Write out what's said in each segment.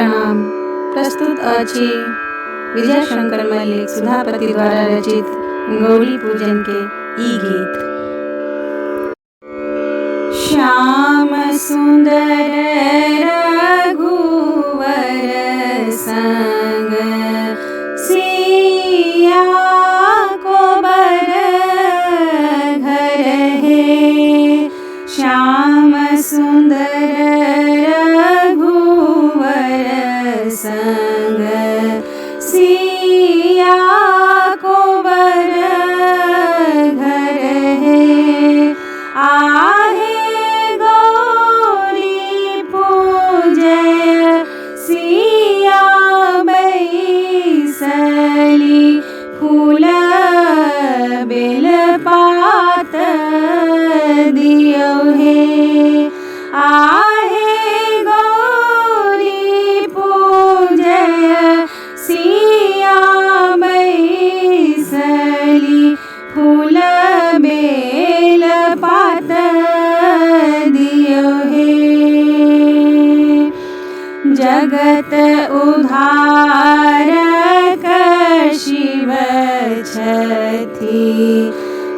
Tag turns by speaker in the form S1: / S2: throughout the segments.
S1: प्रणाम। प्रस्तुत अछि विजयशंकर मल्लिक सुधापति द्वारा रचित गौरी पूजन के ई गीत। श्याम सुंदर रघुवर संग सिया को बर घर है। श्याम सुंदर रघुवर संग सिया को बर घर है। आहे गौरी पूजय सिया बैसली फूल बेल पात दियो है। आहे गौरी पूजय सिया बैसली फूल बेल पात दियो है। जगत उद्धारक शिव छथि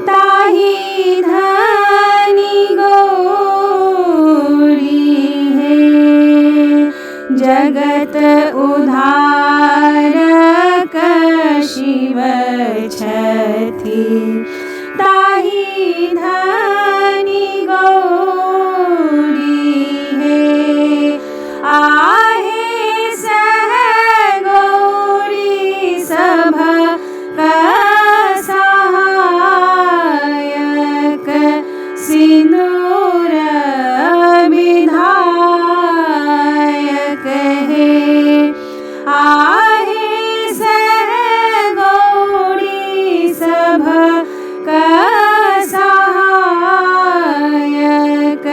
S1: ताहि धनी गौरी है। जगत उद्धारक शिव छथि ताहि धनी गौरी है। आहे सह गौरी सभ सहायक सिंदूर विधायक है। आहे सह गौरी सभ सहायक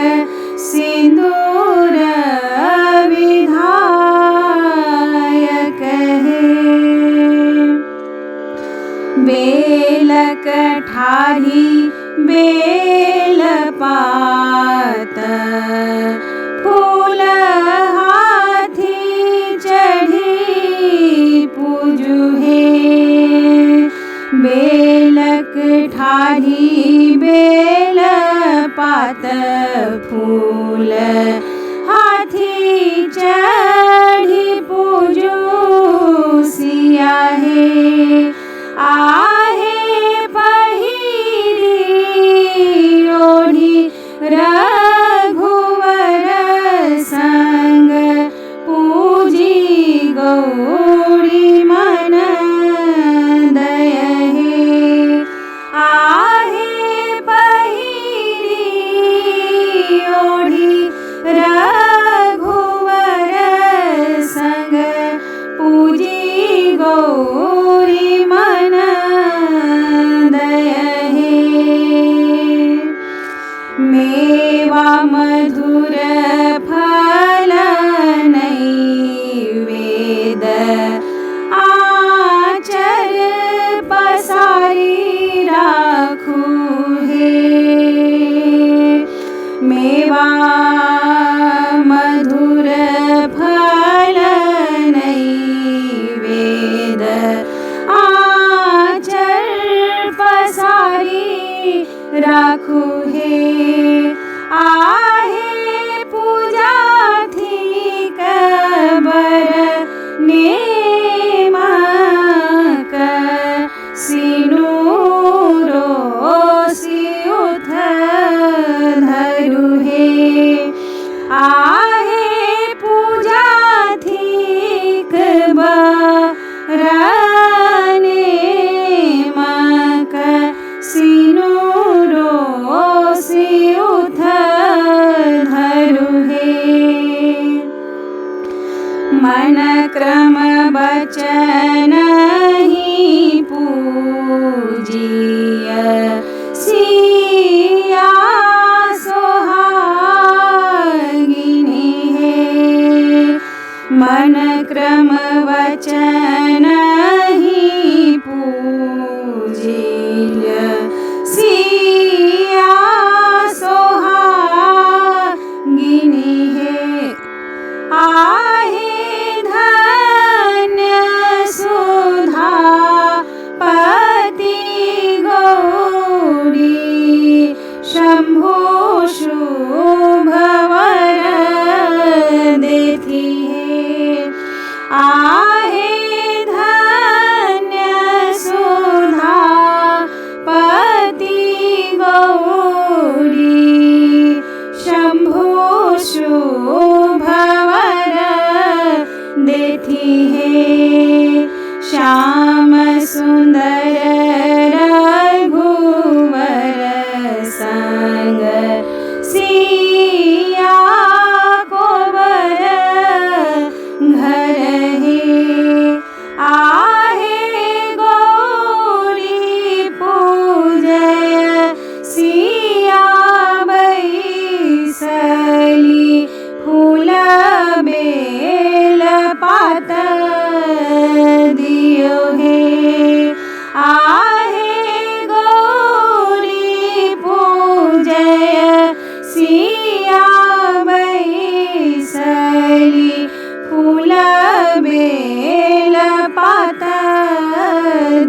S1: सिंदूर विधायक है। बेलक ठाढ़ी बेल पात फूल हाथी चढ़ी पूजू है। बेलक ठाढ़ी बेल पात फूल हाथी चढ़ी पूजू सिया है। आहे पहिरी ओढ़ी रघुवर संग पूजी गौरी मन दय है। आहे पहिरी ओढ़ी रघुवर संग पूजी गौरी मन दय है। मेवा मधुर फल नैवेद आचर पसारी राखू है। मेवा मधुर फल नैवेद आचर पसारी राखू है। आहे पूजा ठीक बर नेमक सिनुरो सिउथ धरु है। आहे पूजा ठीक बर नेमक सिनुरो सिउथ धरु है। मन क्रम बचन ही पूजिय सिया सोहागिनी है। मन क्रम वचन ही पूजिय सिया सोहागिनी है। आहे शुभ वर देती है। आहे धन्य सुधा पति गौरी, शंभु शुभ वर देती है। श्याम सुंदर रघुवर संग सिया को वर घर है। आहे गौरी पूजय सिया बैसली, फूल बेल पात दियो है। आहे गौरी पूजय सिया बैसली, फूल बेल पात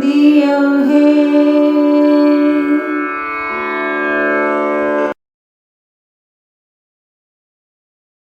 S1: दियो है।